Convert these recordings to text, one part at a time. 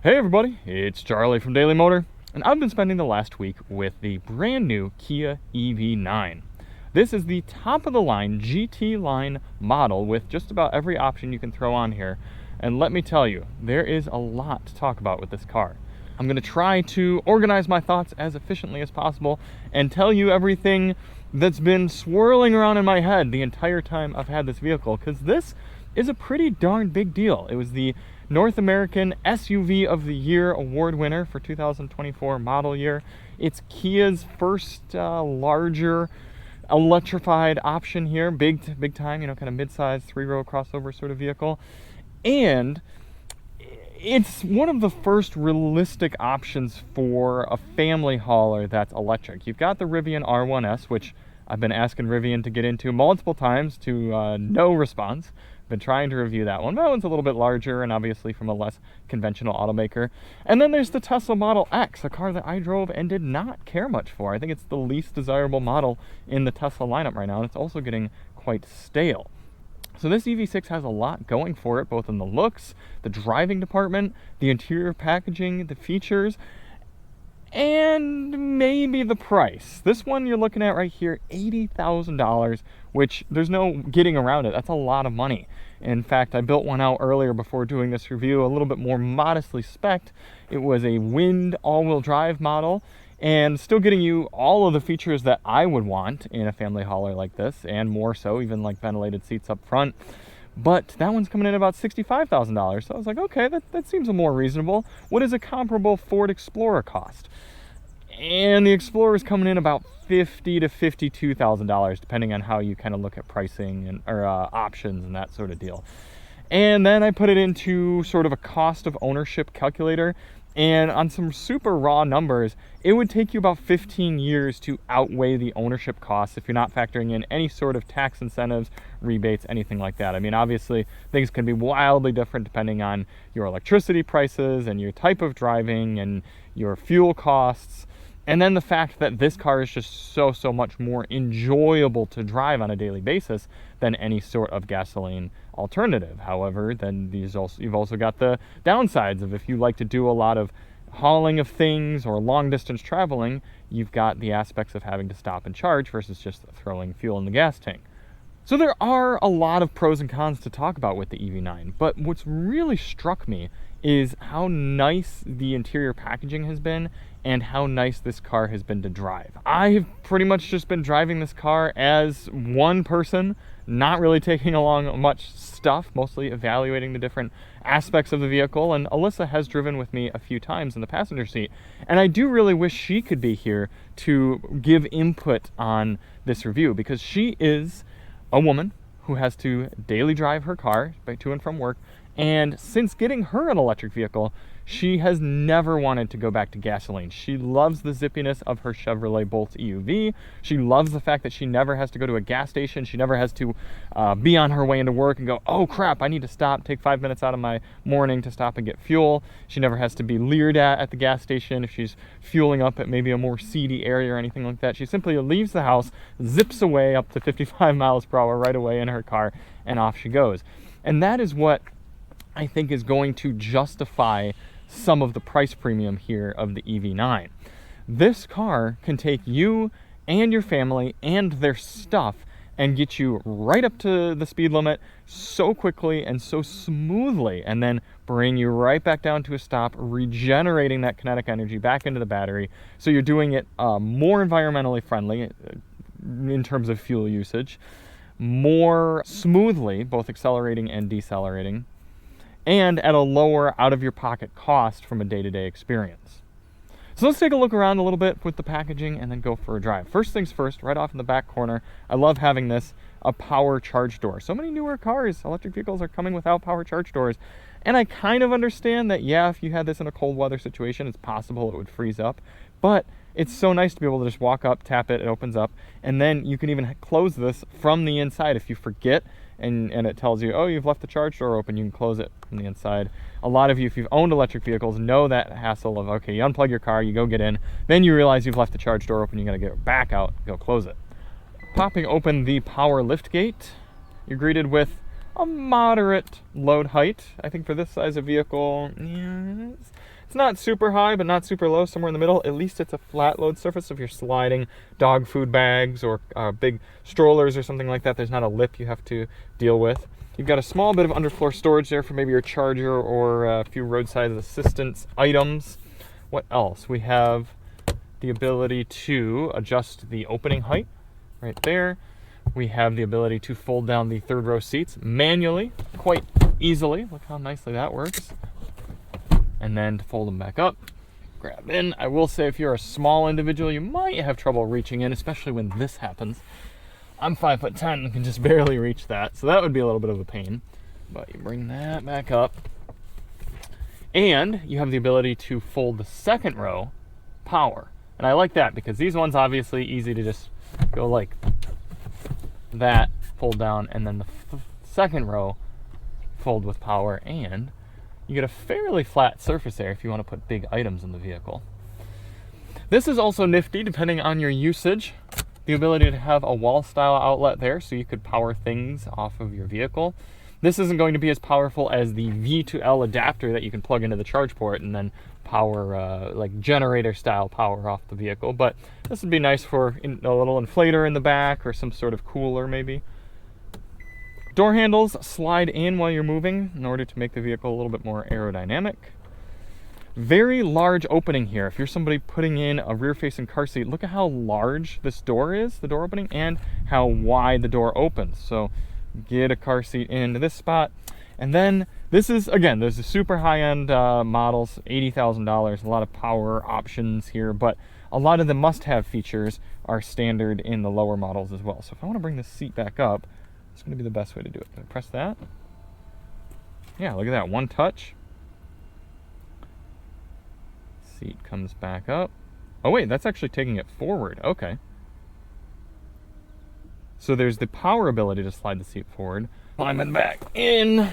Hey everybody, it's Charlie from Daily Motor, and I've been spending the last week with the brand new Kia EV9. This is the top of the line GT line model with just about every option you can throw on here, and let me tell you, there is a lot to talk about with this car. I'm going to try to organize my thoughts as efficiently as possible and tell you everything that's been swirling around in my head the entire time I've had this vehicle, because this is a pretty darn big deal. It was the North American SUV of the Year award winner for 2024 model year. It's Kia's first larger electrified option here, big time, kind of mid-size 3-row crossover sort of vehicle. And it's one of the first realistic options for a family hauler that's electric. You've got the Rivian R1S, which I've been asking Rivian to get into multiple times to no response. Been trying to review that one. That one's a little bit larger and obviously from a less conventional automaker. And then there's the Tesla Model X, a car that I drove and did not care much for. I think it's the least desirable model in the Tesla lineup right now, and it's also getting quite stale. So this EV6 has a lot going for it, both in the looks, the driving department, the interior packaging, the features, and maybe the price. This one you're looking at right here, $80,000, which there's no getting around it. That's a lot of money. In fact, I built one out earlier before doing this review, a little bit more modestly spec'd. It was a wind all-wheel drive model, and still getting you all of the features that I would want in a family hauler like this, and more so, even like ventilated seats up front. But that one's coming in about $65,000. So I was like, okay, that seems more reasonable. What does a comparable Ford Explorer cost? And the Explorer is coming in about $50,000 to $52,000, depending on how you kind of look at pricing and options and that sort of deal. And then I put it into sort of a cost of ownership calculator, and on some super raw numbers, it would take you about 15 years to outweigh the ownership costs if you're not factoring in any sort of tax incentives, rebates, anything like that. I mean, obviously, things can be wildly different depending on your electricity prices and your type of driving and your fuel costs. And then the fact that this car is just so much more enjoyable to drive on a daily basis than any sort of gasoline alternative. However, then you've also got the downsides of if you like to do a lot of hauling of things or long distance traveling, you've got the aspects of having to stop and charge versus just throwing fuel in the gas tank. So there are a lot of pros and cons to talk about with the EV9, but what's really struck me is how nice the interior packaging has been and how nice this car has been to drive. I've pretty much just been driving this car as one person, not really taking along much stuff, mostly evaluating the different aspects of the vehicle, and Alyssa has driven with me a few times in the passenger seat, and I do really wish she could be here to give input on this review, because she is a woman who has to daily drive her car to and from work, and since getting her an electric vehicle, she has never wanted to go back to gasoline. She loves the zippiness of her Chevrolet Bolt EUV. She loves the fact that she never has to go to a gas station. She never has to be on her way into work and go, oh crap, I need to stop, take 5 minutes out of my morning to stop and get fuel. She never has to be leered at the gas station if she's fueling up at maybe a more seedy area or anything like that. She simply leaves the house, zips away up to 55 miles per hour right away in her car, and off she goes. And that is what I think is going to justify some of the price premium here of the EV9. This car can take you and your family and their stuff and get you right up to the speed limit so quickly and so smoothly, and then bring you right back down to a stop, regenerating that kinetic energy back into the battery. So you're doing it more environmentally friendly in terms of fuel usage, more smoothly, both accelerating and decelerating, and at a lower out-of-your-pocket cost from a day-to-day experience. So let's take a look around a little bit with the packaging and then go for a drive. First things first, right off in the back corner, I love having this, a power charge door. So many newer cars, electric vehicles, are coming without power charge doors. And I kind of understand that, yeah, if you had this in a cold weather situation, it's possible it would freeze up. But it's so nice to be able to just walk up, tap it, it opens up, and then you can even close this from the inside if you forget. And it tells you, oh, you've left the charge door open, you can close it from the inside. A lot of you, if you've owned electric vehicles, know that hassle of, okay, you unplug your car, you go get in, then you realize you've left the charge door open, you gotta get back out, go close it. Popping open the power lift gate, you're greeted with a moderate load height. I think for this size of vehicle, yeah, It's not super high, but not super low, somewhere in the middle. At least it's a flat load surface. So if you're sliding dog food bags or big strollers or something like that, there's not a lip you have to deal with. You've got a small bit of underfloor storage there for maybe your charger or a few roadside assistance items. What else? We have the ability to adjust the opening height right there. We have the ability to fold down the third row seats manually, quite easily. Look how nicely that works. And then to fold them back up, grab in. I will say if you're a small individual, you might have trouble reaching in, especially when this happens. I'm 5'10" and can just barely reach that, so that would be a little bit of a pain. But you bring that back up. And you have the ability to fold the second row power. And I like that because these ones obviously easy to just go like that, fold down, and then the second row fold with power, and you get a fairly flat surface there if you want to put big items in the vehicle. This is also nifty depending on your usage. The ability to have a wall style outlet there so you could power things off of your vehicle. This isn't going to be as powerful as the V to L adapter that you can plug into the charge port and then power, like generator style power off the vehicle. But this would be nice for a little inflator in the back or some sort of cooler maybe. Door handles slide in while you're moving in order to make the vehicle a little bit more aerodynamic. Very large opening here. If you're somebody putting in a rear-facing car seat, look at how large this door is, the door opening, and how wide the door opens. So get a car seat into this spot. And then this is, again, there's the super high-end models, $80,000, a lot of power options here, but a lot of the must-have features are standard in the lower models as well. So if I want to bring this seat back up, it's going to be the best way to do it. Can I press that? Yeah, look at that, one touch. Seat comes back up. Oh wait, that's actually taking it forward. Okay. So there's the power ability to slide the seat forward. Climb it back in.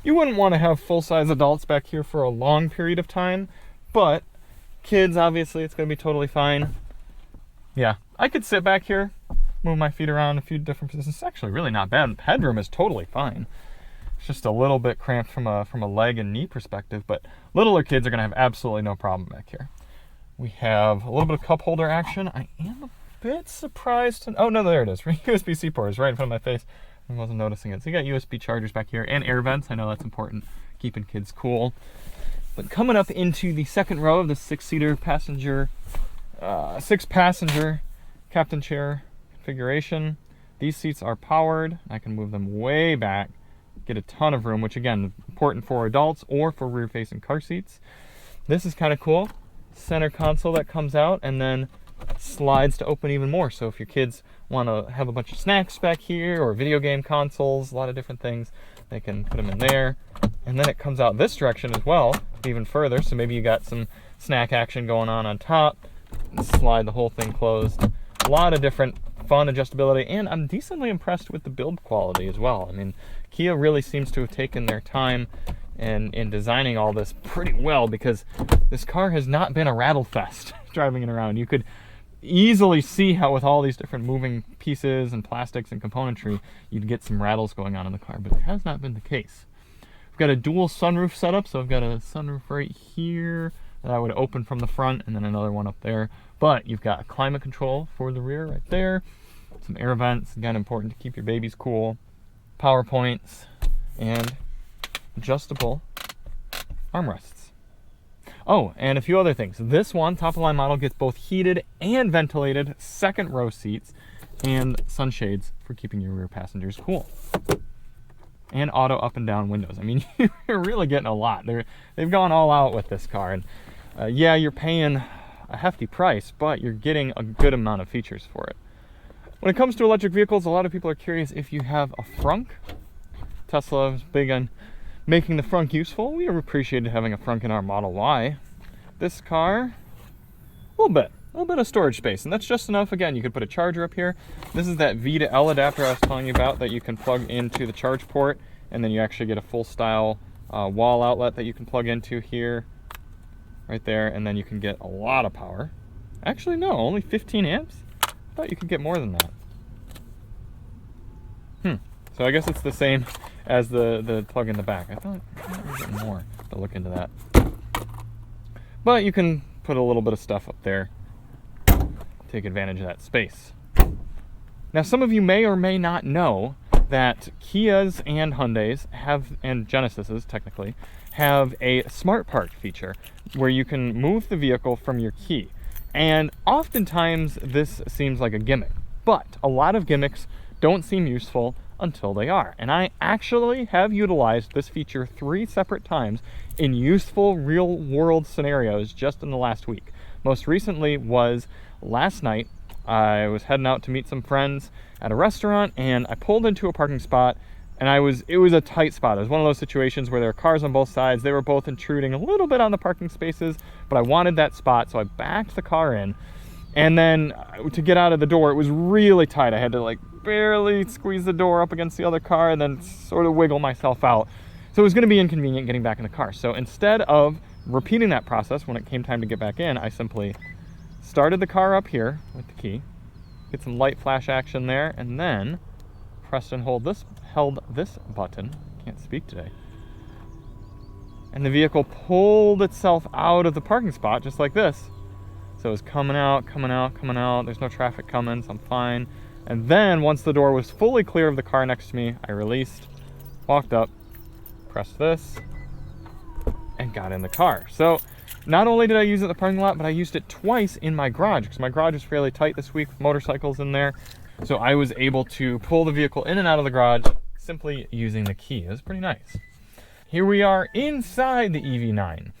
You wouldn't want to have full-size adults back here for a long period of time, but kids, obviously, it's going to be totally fine. Yeah, I could sit back here, move my feet around a few different positions. It's actually really not bad. Headroom is totally fine. It's just a little bit cramped from a leg and knee perspective, but littler kids are going to have absolutely no problem back here. We have a little bit of cup holder action. I am a bit surprised to... Oh, no, there it is. USB-C port is right in front of my face. I wasn't noticing it. So you got USB chargers back here and air vents. I know that's important, keeping kids cool. But coming up into the second row of the six-passenger captain chair configuration, these seats are powered. I can move them way back, get a ton of room, which again, important for adults or for rear-facing car seats. This is kind of cool. Center console that comes out and then slides to open even more. So if your kids want to have a bunch of snacks back here or video game consoles, a lot of different things, they can put them in there. And then it comes out this direction as well, even further. So maybe you got some snack action going on top. Slide the whole thing closed. A lot of different fun adjustability, and I'm decently impressed with the build quality as well. I mean, Kia really seems to have taken their time in designing all this pretty well, because this car has not been a rattle fest driving it around. You could easily see how with all these different moving pieces and plastics and componentry, you'd get some rattles going on in the car, but it has not been the case. We've got a dual sunroof setup, so I've got a sunroof right here that would open from the front and then another one up there. But you've got climate control for the rear right there, some air vents, again important to keep your babies cool, power points, and adjustable armrests. Oh, and a few other things. This one, top-of-line model, gets both heated and ventilated second row seats and sunshades for keeping your rear passengers cool. And auto up and down windows. I mean, you're really getting a lot. They've gone all out with this car. And yeah, you're paying a hefty price, but you're getting a good amount of features for it. When it comes to electric vehicles, a lot of people are curious if you have a frunk. Tesla is big on making the frunk useful. We have appreciated having a frunk in our Model Y. This car, a little bit of storage space, and that's just enough. Again, you could put a charger up here. This is that V to L adapter I was telling you about that you can plug into the charge port, and then you actually get a full style wall outlet that you can plug into here, right there, and then you can get a lot of power. Actually, no, only 15 amps? I thought you could get more than that. So I guess it's the same as the plug in the back. I thought we were getting more to look into that. But you can put a little bit of stuff up there, take advantage of that space. Now, some of you may or may not know that Kias and Hyundais and Genesises technically, have a smart park feature where you can move the vehicle from your key. And oftentimes this seems like a gimmick, but a lot of gimmicks don't seem useful until they are. And I actually have utilized this feature 3 separate times in useful real world scenarios just in the last week. Most recently was last night. I was heading out to meet some friends at a restaurant, and I pulled into a parking spot, and it was a tight spot. It was one of those situations where there were cars on both sides. They were both intruding a little bit on the parking spaces, but I wanted that spot, so I backed the car in. And then to get out of the door, it was really tight. I had to like barely squeeze the door up against the other car and then sort of wiggle myself out. So it was going to be inconvenient getting back in the car. So instead of repeating that process when it came time to get back in, I simply started the car up here with the key, get some light flash action there, and then pressed and held this button. Can't speak today. And the vehicle pulled itself out of the parking spot just like this. So it was coming out, coming out, coming out. There's no traffic coming, so I'm fine. And then once the door was fully clear of the car next to me, I released, walked up, pressed this, and got in the car. So not only did I use it in the parking lot, but I used it twice in my garage, because my garage is fairly tight this week with motorcycles in there. So I was able to pull the vehicle in and out of the garage simply using the key. It was pretty nice. Here we are inside the EV9.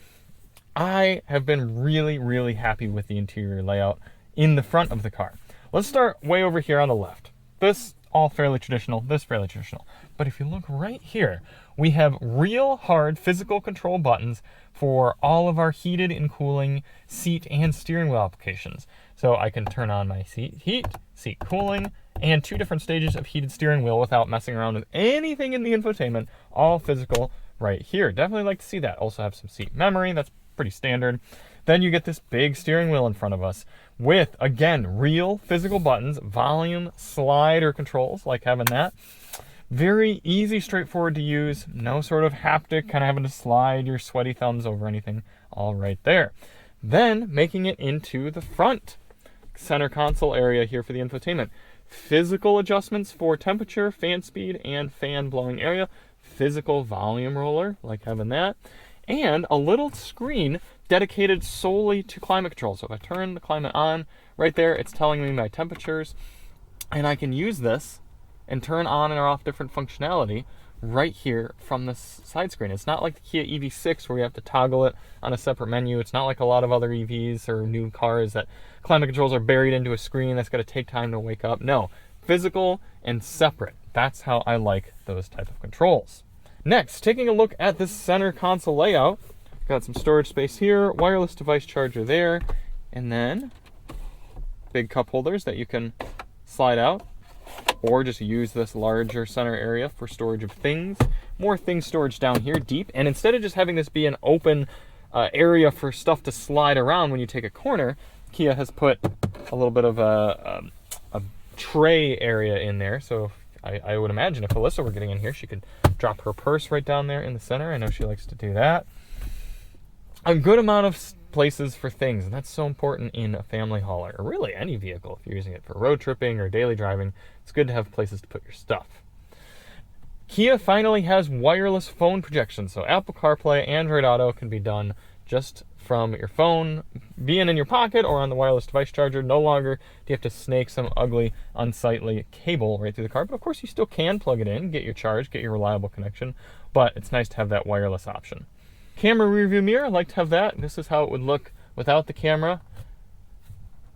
I have been really, really happy with the interior layout in the front of the car. Let's start way over here on the left. This all fairly traditional, this fairly traditional. But if you look right here, we have real hard physical control buttons for all of our heated and cooling seat and steering wheel applications. So I can turn on my seat heat, seat cooling, and 2 different stages of heated steering wheel without messing around with anything in the infotainment, all physical right here. Definitely like to see that. Also have some seat memory, that's pretty standard. Then you get this big steering wheel in front of us with, again, real physical buttons, volume, slider controls, like having that. Very easy, straightforward to use. No sort of haptic, kind of having to slide your sweaty thumbs over anything. All right there. Then making it into the front center console area here for the infotainment. Physical adjustments for temperature, fan speed, and fan blowing area. Physical volume roller, like having that. And a little screen dedicated solely to climate control. So if I turn the climate on, right there, it's telling me my temperatures. And I can use this and turn on and off different functionality right here from this side screen. It's not like the Kia EV6 where you have to toggle it on a separate menu. It's not like a lot of other EVs or new cars that climate controls are buried into a screen that's going to take time to wake up. No, physical and separate. That's how I like those type of controls. Next, taking a look at this center console layout. Got some storage space here, wireless device charger there, and then big cup holders that you can slide out or just use this larger center area for storage of things. More things storage down here deep, and instead of just having this be an open area for stuff to slide around when you take a corner, Kia has put a little bit of a tray area in there. So I would imagine if Alyssa were getting in here, she could drop her purse right down there in the center. I know she likes to do that. A good amount of places for things, and that's so important in a family hauler, or really any vehicle. If you're using it for road tripping or daily driving, it's good to have places to put your stuff. Kia finally has wireless phone projection, so Apple CarPlay, Android Auto can be done just from your phone, being in your pocket or on the wireless device charger. No longer do you have to snake some ugly, unsightly cable right through the car, but of course you still can plug it in, get your charge, get your reliable connection, but it's nice to have that wireless option. Camera rearview mirror, I like to have that. This is how it would look without the camera.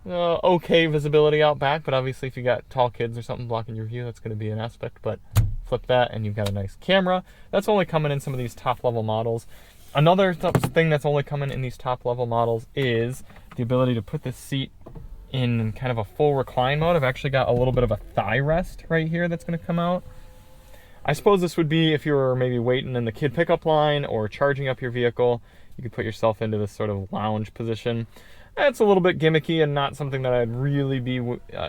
Okay visibility out back, but obviously if you got tall kids or something blocking your view, that's going to be an aspect, but flip that and you've got a nice camera. That's only coming in some of these top level models. Another thing that's only coming in these top level models is the ability to put this seat in kind of a full recline mode. I've actually got a little bit of a thigh rest right here that's going to come out. I suppose this would be if you were maybe waiting in the kid pickup line or charging up your vehicle. You could put yourself into this sort of lounge position. It's a little bit gimmicky and not something that I'd really be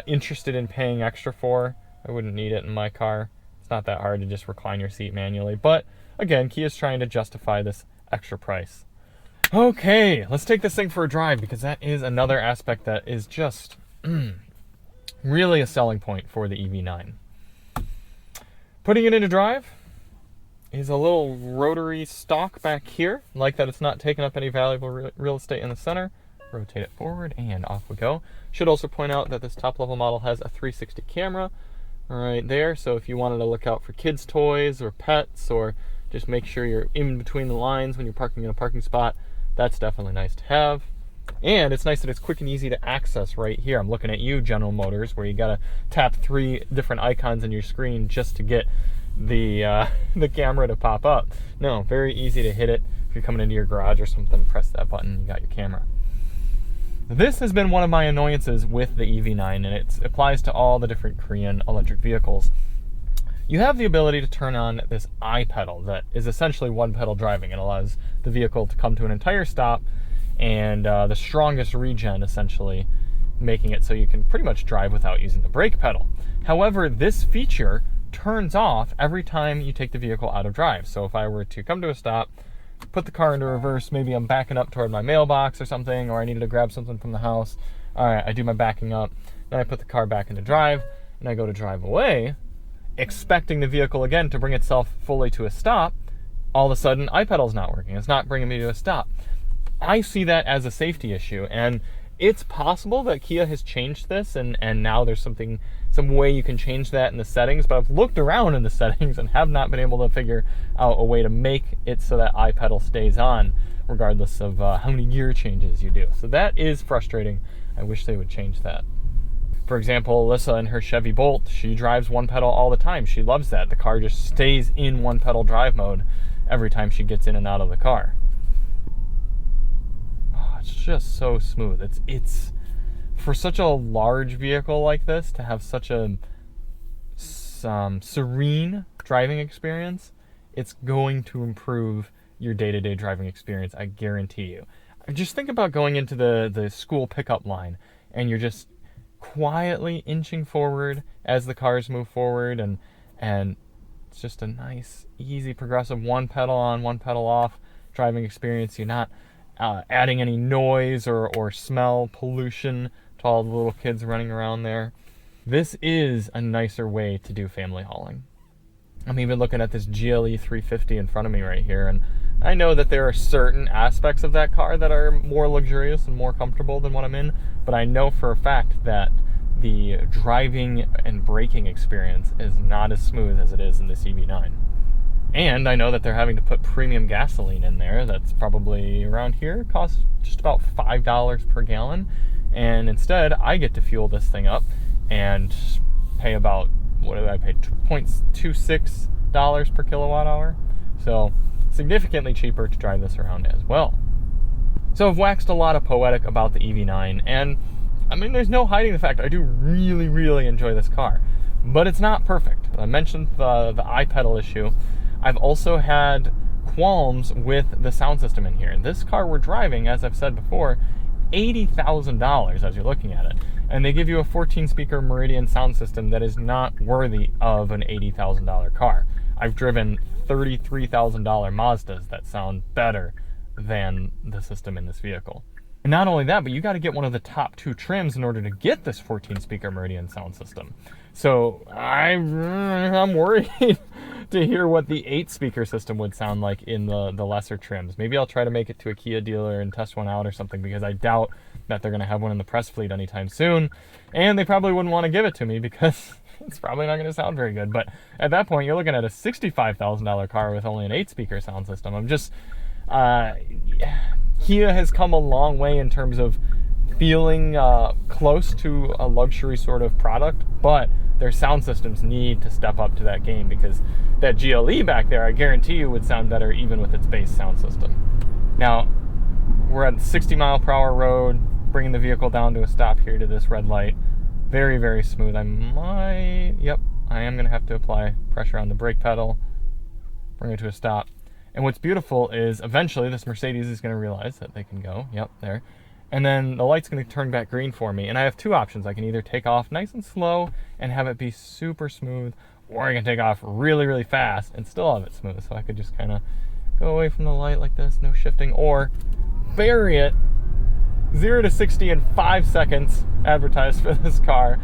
interested in paying extra for. I wouldn't need it in my car. It's not that hard to just recline your seat manually. But again, Kia's trying to justify this extra price. Okay, let's take this thing for a drive, because that is another aspect that is just really a selling point for the EV9. Putting it into drive is a little rotary stalk back here. Like that it's not taking up any valuable real estate in the center. Rotate it forward and off we go. Should also point out that this top level model has a 360 camera right there. So if you wanted to look out for kids' toys or pets, or just make sure you're in between the lines when you're parking in a parking spot, that's definitely nice to have. And it's nice that it's quick and easy to access right here. I'm looking at you, General Motors, where you gotta tap 3 different icons on your screen just to get the camera to pop up. No, very easy to hit it. If you're coming into your garage or something, press that button, you got your camera. This has been one of my annoyances with the EV9, and it applies to all the different Korean electric vehicles. You have the ability to turn on this I-pedal that is essentially one-pedal driving. It allows the vehicle to come to an entire stop, and the strongest regen, essentially, making it so you can pretty much drive without using the brake pedal. However, this feature turns off every time you take the vehicle out of drive. So if I were to come to a stop, put the car into reverse, maybe I'm backing up toward my mailbox or something, or I needed to grab something from the house. All right, I do my backing up, then I put the car back into drive, and I go to drive away, expecting the vehicle again to bring itself fully to a stop. All of a sudden, I-pedal's not working. It's not bringing me to a stop. I see that as a safety issue, and it's possible that Kia has changed this, and now there's some way you can change that in the settings, but I've looked around in the settings and have not been able to figure out a way to make it so that I-pedal stays on, regardless of how many gear changes you do. So that is frustrating. I wish they would change that. For example, Alyssa in her Chevy Bolt, she drives one pedal all the time. She loves that. The car just stays in one pedal drive mode every time she gets in and out of the car. It's just so smooth. It's for such a large vehicle like this to have such a serene driving experience. It's going to improve your day-to-day driving experience, I guarantee you. Just think about going into the school pickup line, and you're just quietly inching forward as the cars move forward, and it's just a nice, easy, progressive one pedal on, one pedal off driving experience. You're not adding any noise or smell pollution to all the little kids running around there. This is a nicer way to do family hauling. I'm even looking at this GLE 350 in front of me right here, and I know that there are certain aspects of that car that are more luxurious and more comfortable than what I'm in, but I know for a fact that the driving and braking experience is not as smooth as it is in this EV9. And I know that they're having to put premium gasoline in there that's probably around here, costs just about $5 per gallon. And instead, I get to fuel this thing up and pay about, what did I pay, $2.26 per kilowatt hour. So significantly cheaper to drive this around as well. So I've waxed a lot of poetic about the EV9, and I mean, there's no hiding the fact I do really, really enjoy this car, but it's not perfect. I mentioned the I-pedal issue. I've also had qualms with the sound system in here. This car we're driving, as I've said before, $80,000 as you're looking at it. And they give you a 14-speaker Meridian sound system that is not worthy of an $80,000 car. I've driven $33,000 Mazdas that sound better than the system in this vehicle. And not only that, but you got to get one of the top 2 trims in order to get this 14-speaker Meridian sound system. So I'm worried to hear what the 8-speaker system would sound like in the lesser trims. Maybe I'll try to make it to a Kia dealer and test one out or something, because I doubt that they're going to have one in the press fleet anytime soon. And they probably wouldn't want to give it to me because it's probably not going to sound very good. But at that point, you're looking at a $65,000 car with only an 8-speaker sound system. I'm just... Kia has come a long way in terms of feeling close to a luxury sort of product, but their sound systems need to step up to that game, because that GLE back there, I guarantee you, would sound better even with its base sound system. Now, we're at 60 mile per hour road, bringing the vehicle down to a stop here to this red light. Very, very smooth. I am going to have to apply pressure on the brake pedal, bring it to a stop. And what's beautiful is eventually this Mercedes is going to realize that they can go, there. And then the light's going to turn back green for me. And I have 2 options. I can either take off nice and slow and have it be super smooth, or I can take off really, really fast and still have it smooth. So I could just kind of go away from the light like this, no shifting, or bury it 0 to 60 in 5 seconds, advertised for this car.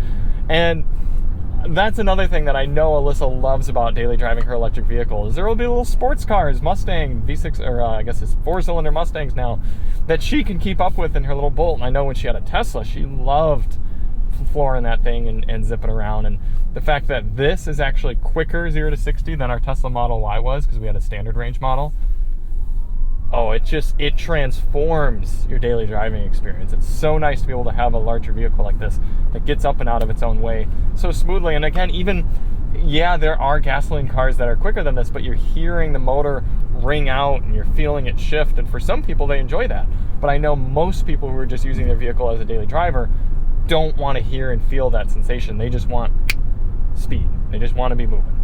And that's another thing that I know Alyssa loves about daily driving her electric vehicle, is there will be little sports cars, Mustang V6, or I guess it's 4-cylinder Mustangs now, that she can keep up with in her little Bolt. And I know when she had a Tesla, she loved flooring that thing and zipping around. And the fact that this is actually quicker 0 to 60 than our Tesla Model Y was, because we had a standard range model, oh, it transforms your daily driving experience. It's so nice to be able to have a larger vehicle like this that gets up and out of its own way so smoothly. And again, even, yeah, there are gasoline cars that are quicker than this, but you're hearing the motor ring out and you're feeling it shift. And for some people, they enjoy that. But I know most people who are just using their vehicle as a daily driver don't want to hear and feel that sensation. They just want speed. They just want to be moving.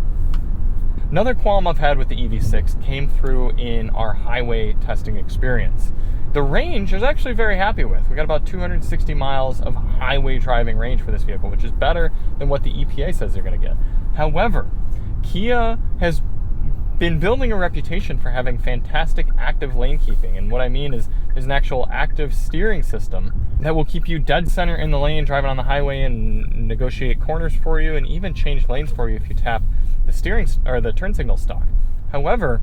Another qualm I've had with the EV6 came through in our highway testing experience. The range I was actually very happy with. We got about 260 miles of highway driving range for this vehicle, which is better than what the EPA says they're going to get. However, Kia has been building a reputation for having fantastic active lane keeping. And what I mean is there's an actual active steering system that will keep you dead center in the lane driving on the highway and negotiate corners for you and even change lanes for you if you tap the steering or the turn signal stalk. However,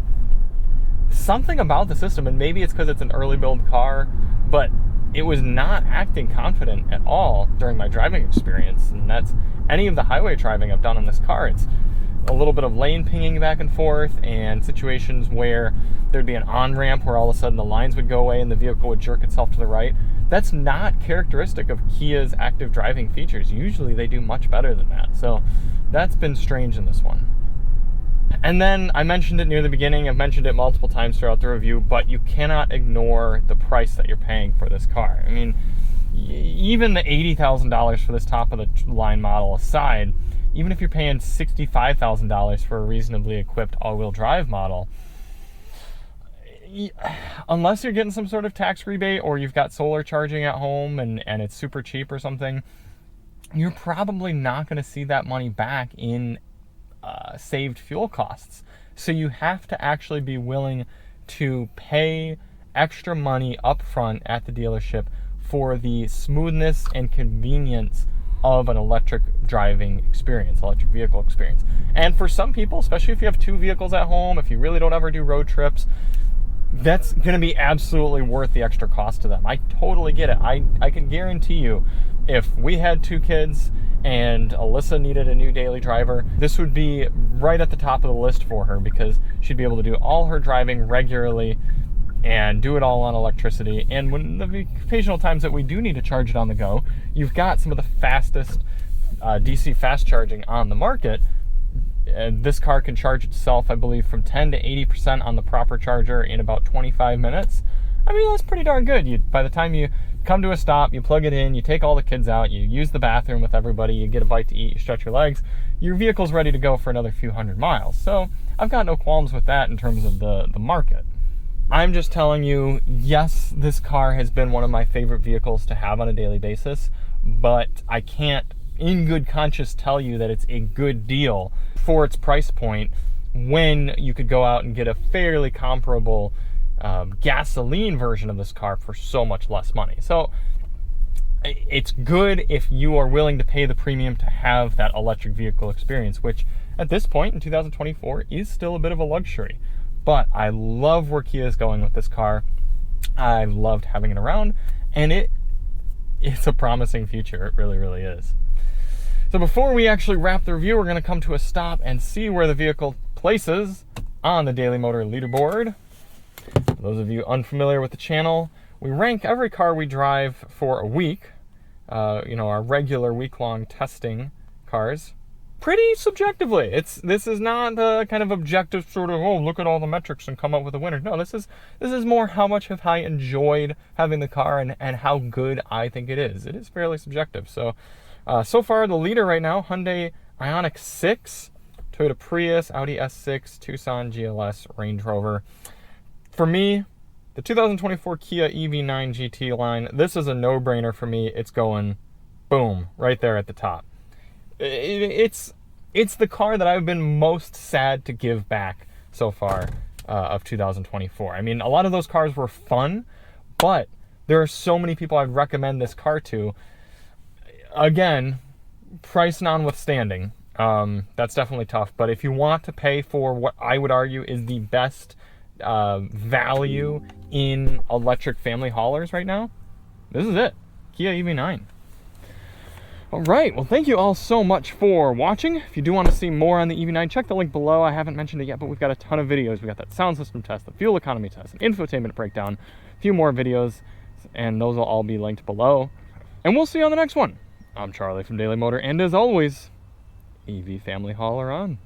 something about the system, and maybe it's because it's an early build car, but it was not acting confident at all during my driving experience. And that's any of the highway driving I've done on this car. It's a little bit of lane pinging back and forth, and situations where there'd be an on-ramp where all of a sudden the lines would go away and the vehicle would jerk itself to the right. That's not characteristic of Kia's active driving features. Usually they do much better than that. So that's been strange in this one. And then I mentioned it near the beginning, I've mentioned it multiple times throughout the review, but you cannot ignore the price that you're paying for this car. I mean, even the $80,000 for this top of the line model aside, even if you're paying $65,000 for a reasonably equipped all-wheel drive model, unless you're getting some sort of tax rebate or you've got solar charging at home and it's super cheap or something, you're probably not going to see that money back in saved fuel costs. So you have to actually be willing to pay extra money up front at the dealership for the smoothness and convenience of an electric driving experience, electric vehicle experience. And for some people, especially if you have two vehicles at home, if you really don't ever do road trips, that's going to be absolutely worth the extra cost to them. I totally get it. I can guarantee you, if we had two kids and Alyssa needed a new daily driver, this would be right at the top of the list for her, because she'd be able to do all her driving regularly and do it all on electricity. And when the occasional times that we do need to charge it on the go, you've got some of the fastest DC fast charging on the market. This car can charge itself, I believe, from 10 to 80% on the proper charger in about 25 minutes. I mean, that's pretty darn good. By the time you come to a stop, you plug it in, you take all the kids out, you use the bathroom with everybody, you get a bite to eat, you stretch your legs, your vehicle's ready to go for another few hundred miles. So I've got no qualms with that in terms of the market. I'm just telling you, yes, this car has been one of my favorite vehicles to have on a daily basis, but I can't in good conscience tell you that it's a good deal for its price point when you could go out and get a fairly comparable gasoline version of this car for so much less money. So it's good if you are willing to pay the premium to have that electric vehicle experience, which at this point in 2024 is still a bit of a luxury. But I love where Kia is going with this car. I've loved having it around, and it's a promising future. It really, really is. So before we actually wrap the review, we're going to come to a stop and see where the vehicle places on the Daily Motor leaderboard. For those of you unfamiliar with the channel, we rank every car we drive for a week, our regular week-long testing cars, pretty subjectively. This is not the kind of objective sort of, oh, look at all the metrics and come up with a winner. No, this is more how much have I enjoyed having the car and how good I think it is. It is fairly subjective. So far the leader right now, Hyundai Ioniq 6, Toyota Prius, Audi S6, Tucson GLS, Range Rover. For me, the 2024 Kia EV9 GT line, this is a no-brainer for me. It's going boom right there at the top. It's it's the car that I've been most sad to give back so far of 2024. I mean, a lot of those cars were fun, but there are so many people I'd recommend this car to. Again, price notwithstanding, that's definitely tough. But if you want to pay for what I would argue is the best value in electric family haulers right now, this is it. Kia EV9. All right, well, thank you all so much for watching. If you do want to see more on the EV9, check the link below. I haven't mentioned it yet, but we've got a ton of videos. We got that sound system test, the fuel economy test, an infotainment breakdown, a few more videos, and those will all be linked below. And we'll see you on the next one. I'm Charlie from Daily Motor, and as always, EV Family Hauler on.